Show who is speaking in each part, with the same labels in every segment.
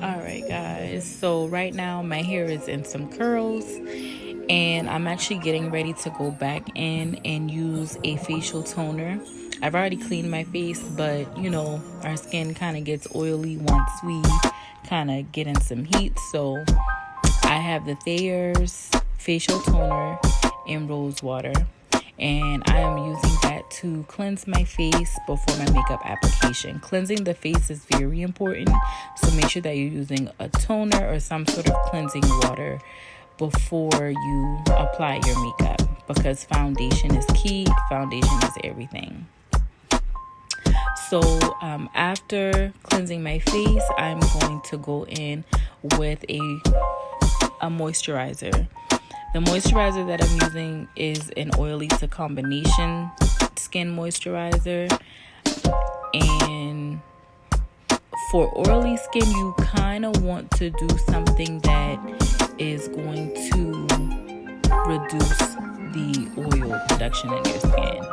Speaker 1: Alright guys, so right now my hair is in some curls, and I'm actually getting ready to go back in and use a facial toner. I've already cleaned my face, but you know, our skin kind of gets oily once we kind of get in some heat. So I have the Thayer's facial toner in rose water, and I am using that to cleanse my face before my makeup application. Cleansing the face is very important, so make sure that you're using a toner or some sort of cleansing water before you apply your makeup, because foundation is key. Foundation is everything. So after cleansing my face, I'm going to go in with a moisturizer. The moisturizer that I'm using is an oily to combination skin moisturizer. And for oily skin, you kind of want to do something that is going to reduce the oil production in your skin.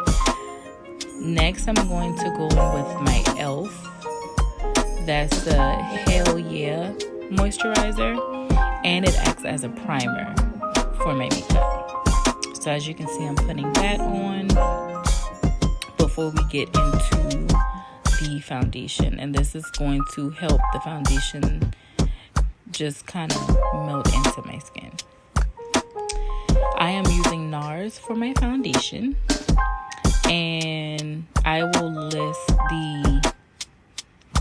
Speaker 1: Next, I'm going to go in with my e.l.f. That's the Hell Yeah moisturizer, and it acts as a primer for my makeup. So as you can see, I'm putting that on before we get into the foundation, and this is going to help the foundation just kind of melt into my skin. I am using NARS for my foundation, and I will list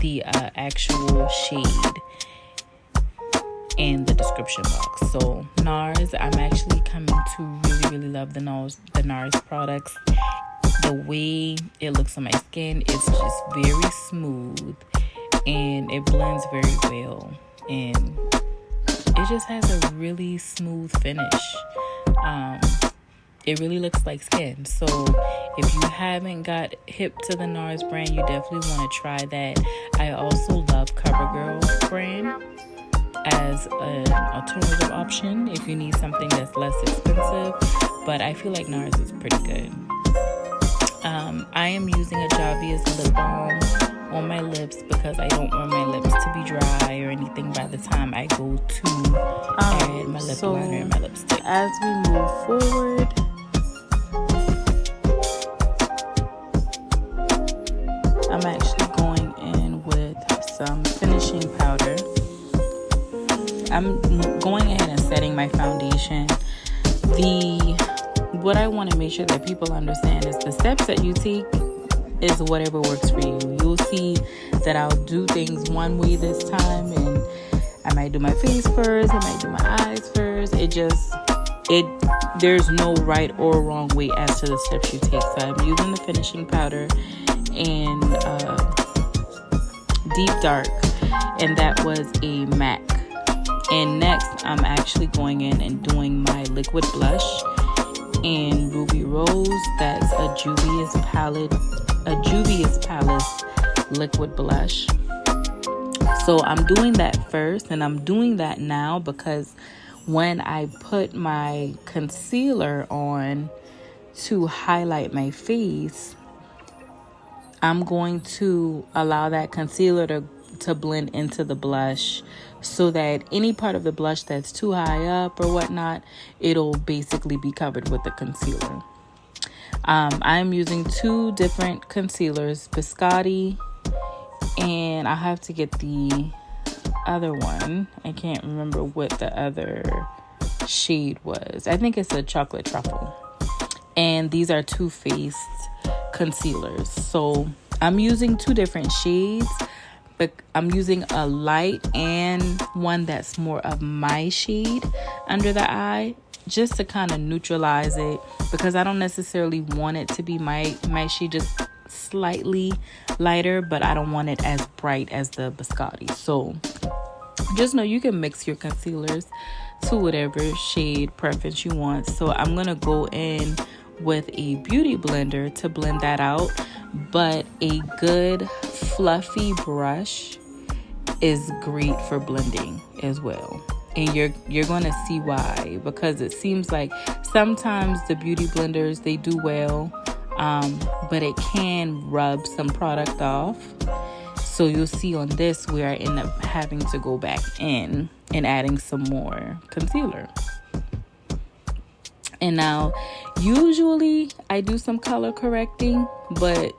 Speaker 1: the actual shade in the description box. So NARS, I'm actually coming to really love the NARS products. The way it looks on my skin, it's just very smooth and it blends very well, and it just has a really smooth finish. It really looks like skin. So if you haven't got hip to the NARS brand, you definitely want to try that. I also love Covergirl brand as an alternative option if you need something that's less expensive, but I feel like NARS is pretty good. I am using a Juvia's lip balm on my lips because I don't want my lips to be dry or anything by the time I go to add my lip liner and my lipstick. As we move forward, I'm actually going in with some finishing powder. I'm going ahead and setting my foundation. What I want to make sure that people understand is the steps that you take is whatever works for you. You'll see that I'll do things one way this time, and I might do my face first, I might do my eyes first. There's no right or wrong way as to the steps you take. So I'm using the finishing powder in Deep Dark, and that was a MAC. And next, I'm actually going in and doing my liquid blush in Ruby Rose. That's a Juvia's Palace liquid blush. So I'm doing that first, and I'm doing that now because when I put my concealer on to highlight my face, I'm going to allow that concealer to blend into the blush, so that any part of the blush that's too high up or whatnot, it'll basically be covered with the concealer. I'm using two different concealers, Biscotti, and I have to get the other one. I can't remember what the other shade was. I think it's a chocolate truffle. And these are Too Faced concealers. So I'm using two different shades, but I'm using a light and one that's more of my shade under the eye, just to kind of neutralize it, because I don't necessarily want it to be my shade, just slightly lighter, but I don't want it as bright as the Biscotti. So just know you can mix your concealers to whatever shade preference you want. So I'm gonna go in with a beauty blender to blend that out, but a good fluffy brush is great for blending as well. And you're going to see why, because it seems like sometimes the beauty blenders, they do well, but it can rub some product off. So you'll see on this where I end up having to go back in and adding some more concealer. And now, usually I do some color correcting, but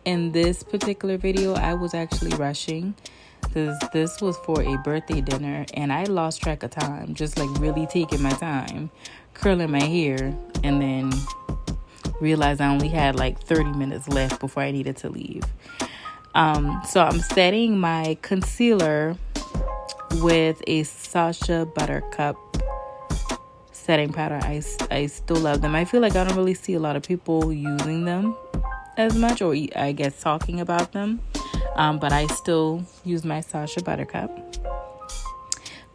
Speaker 1: in this particular video, I was actually rushing because this was for a birthday dinner and I lost track of time, just like really taking my time, curling my hair, and then realized I only had like 30 minutes left before I needed to leave. So I'm setting my concealer with a Sacha Buttercup setting powder. I still love them. I feel like I don't really see a lot of people using them as much, or I guess talking about them, but I still use my Sacha Buttercup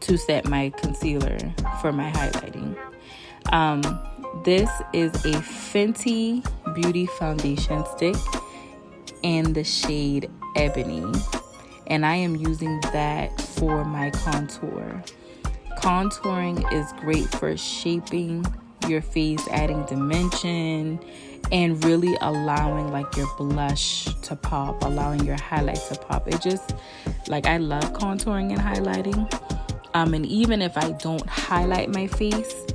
Speaker 1: to set my concealer for my highlighting. This is a Fenty Beauty Foundation Stick in the shade Ebony, and I am using that for my contour. Contouring is great for shaping your face, adding dimension, and really allowing like your blush to pop, allowing your highlight to pop. It just, like, I love contouring and highlighting. And even if I don't highlight my face,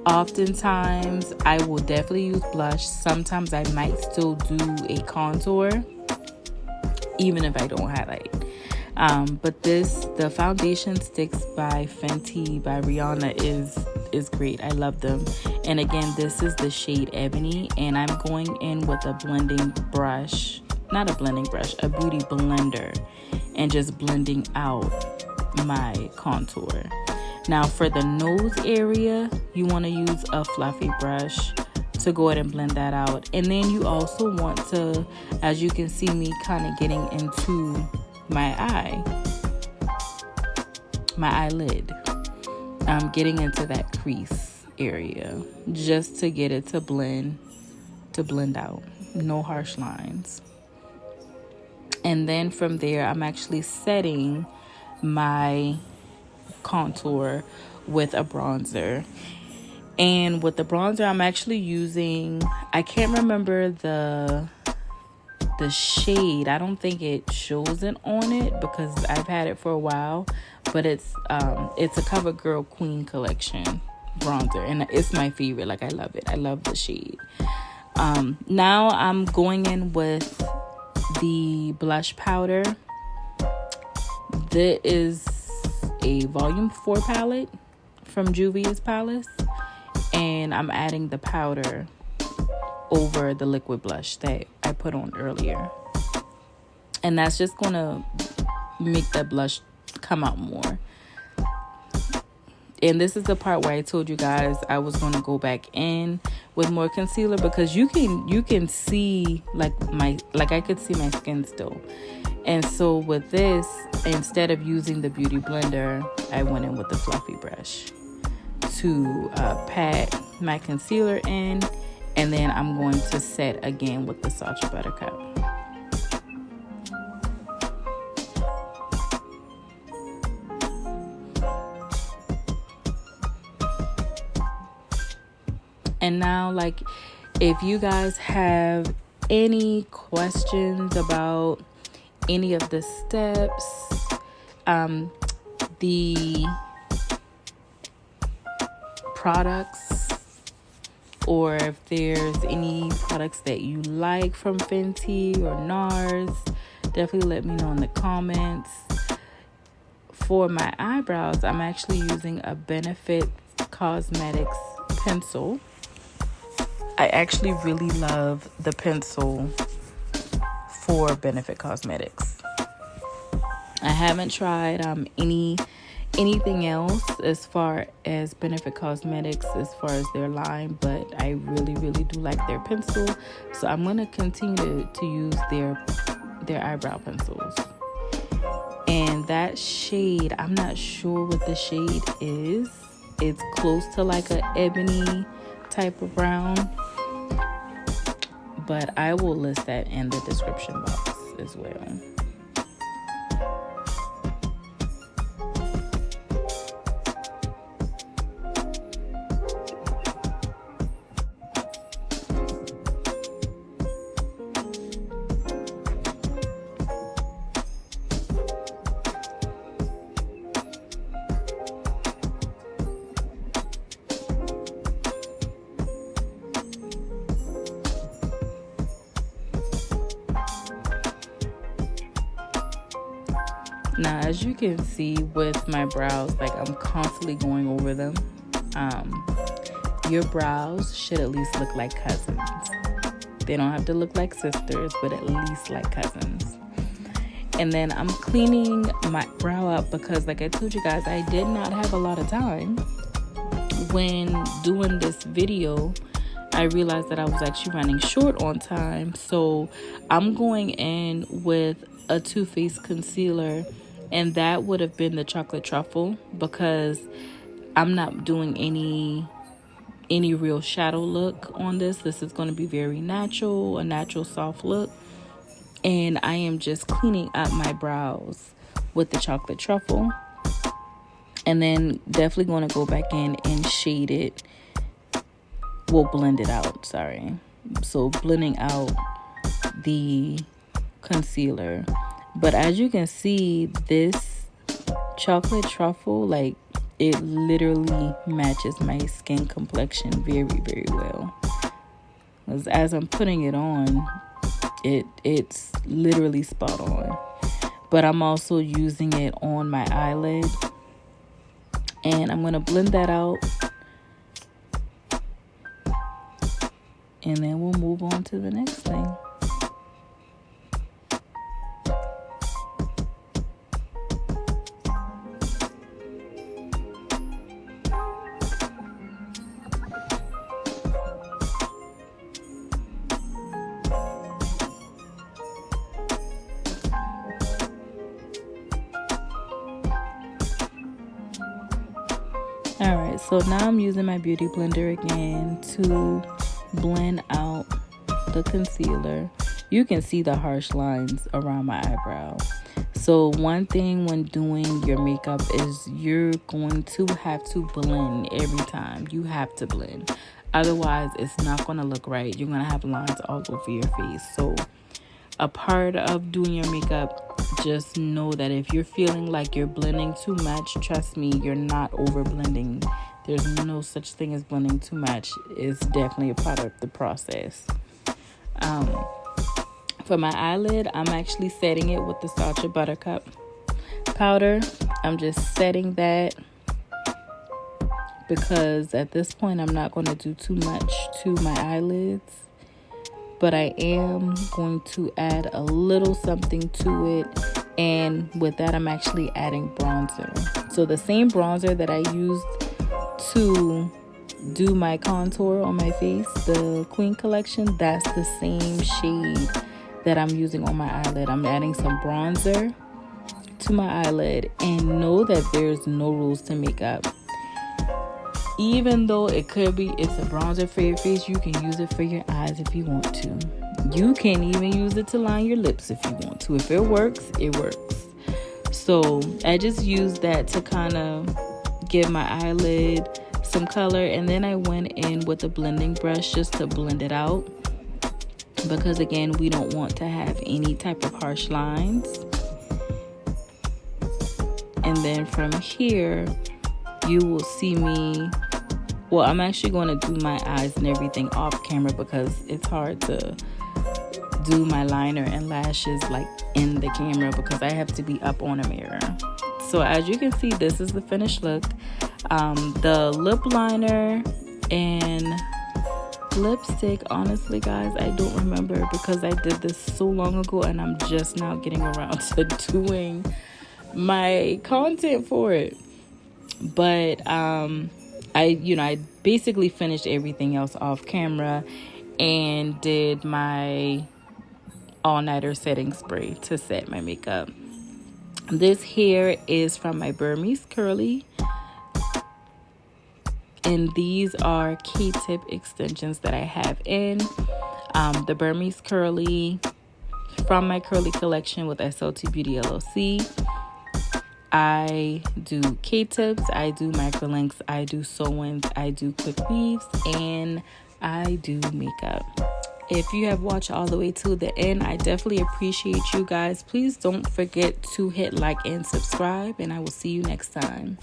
Speaker 1: oftentimes I will definitely use blush. Sometimes I might still do a contour even if I don't highlight. But the foundation sticks by Fenty by Rihanna is great. I love them. And again, this is the shade Ebony, and I'm going in with a blending brush, not a blending brush, a beauty blender, and just blending out my contour. Now for the nose area, you want to use a fluffy brush to go ahead and blend that out. And then you also want to, as you can see me kind of getting into my eyelid, I'm getting into that crease area just to get it to blend out, no harsh lines. And then from there, I'm actually setting my contour with a bronzer. And with the bronzer, I'm actually using, I can't remember the shade. I don't think it shows it on it because I've had it for a while, but it's a Covergirl Queen Collection bronzer, and it's my favorite. Like, I love it. I love the shade. Now I'm going in with the blush powder. This is a volume 4 palette from Juvia's Palace, and I'm adding the powder over the liquid blush that I put on earlier, and that's just gonna make that blush come out more. And this is the part where I told you guys I was going to go back in with more concealer, because you can see like I could see my skin still. And so with this, instead of using the beauty blender, I went in with the fluffy brush to pat my concealer in, and then I'm going to set again with the Sacha Buttercup. And now, like, if you guys have any questions about any of the steps, the products, or if there's any products that you like from Fenty or NARS, definitely let me know in the comments. For my eyebrows, I'm actually using a Benefit Cosmetics pencil. I actually really love the pencil for Benefit Cosmetics. I haven't tried anything else as far as Benefit Cosmetics as far as their line, but I really do like their pencil, so I'm going to continue to use their eyebrow pencils. And that shade, I'm not sure what the shade is. It's close to like an ebony type of brown, but I will list that in the description box as well. Now, as you can see with my brows, like I'm constantly going over them. Your brows should at least look like cousins. They don't have to look like sisters, but at least like cousins. And then I'm cleaning my brow up because, like I told you guys, I did not have a lot of time. When doing this video, I realized that I was actually running short on time. So I'm going in with a Too Faced concealer, and that would have been the chocolate truffle, because I'm not doing any real shadow look on this. This is going to be very natural, a natural soft look. And I am just cleaning up my brows with the chocolate truffle. And then definitely going to go back in and shade it. Well, blend it out, sorry. So blending out the concealer. But as you can see, this chocolate truffle, like, it literally matches my skin complexion very, very well. As I'm putting it on, it's literally spot on. But I'm also using it on my eyelid, and I'm gonna blend that out, and then we'll move on to the next thing. Alright, so now I'm using my beauty blender again to blend out the concealer. You can see the harsh lines around my eyebrow. So one thing when doing your makeup is you're going to have to blend every time. You have to blend. Otherwise, it's not going to look right. You're going to have lines all over your face. So a part of doing your makeup, just know that if you're feeling like you're blending too much, trust me, you're not over blending. There's no such thing as blending too much. It's definitely a part of the process. For my eyelid, I'm actually setting it with the Sacha Buttercup powder. I'm just setting that because at this point I'm not going to do too much to my eyelids. But I am going to add a little something to it. And with that, I'm actually adding bronzer. So the same bronzer that I used to do my contour on my face, the Queen Collection, that's the same shade that I'm using on my eyelid. I'm adding some bronzer to my eyelid. And know that there's no rules to makeup. Even though it's a bronzer for your face, you can use it for your eyes if you want to. You can even use it to line your lips if you want to. If it works, it works. So I just used that to kind of give my eyelid some color. And then I went in with a blending brush just to blend it out. Because again, we don't want to have any type of harsh lines. And then from here, you will see me. Well, I'm actually going to do my eyes and everything off camera because it's hard to do my liner and lashes like in the camera because I have to be up on a mirror. So as you can see, this is the finished look. The lip liner and lipstick, honestly guys, I don't remember because I did this so long ago and I'm just now getting around to doing my content for it. But I basically finished everything else off camera and did my all-nighter setting spray to set my makeup. This hair is from my Burmese Curly, and these are K-tip extensions that I have in the Burmese Curly from my Curly collection with SLT Beauty LLC. I do K-tips, I do microlinks, I do sew-ins, I do quick weaves, and I do makeup. If you have watched all the way to the end, I definitely appreciate you guys. Please don't forget to hit like and subscribe, and I will see you next time.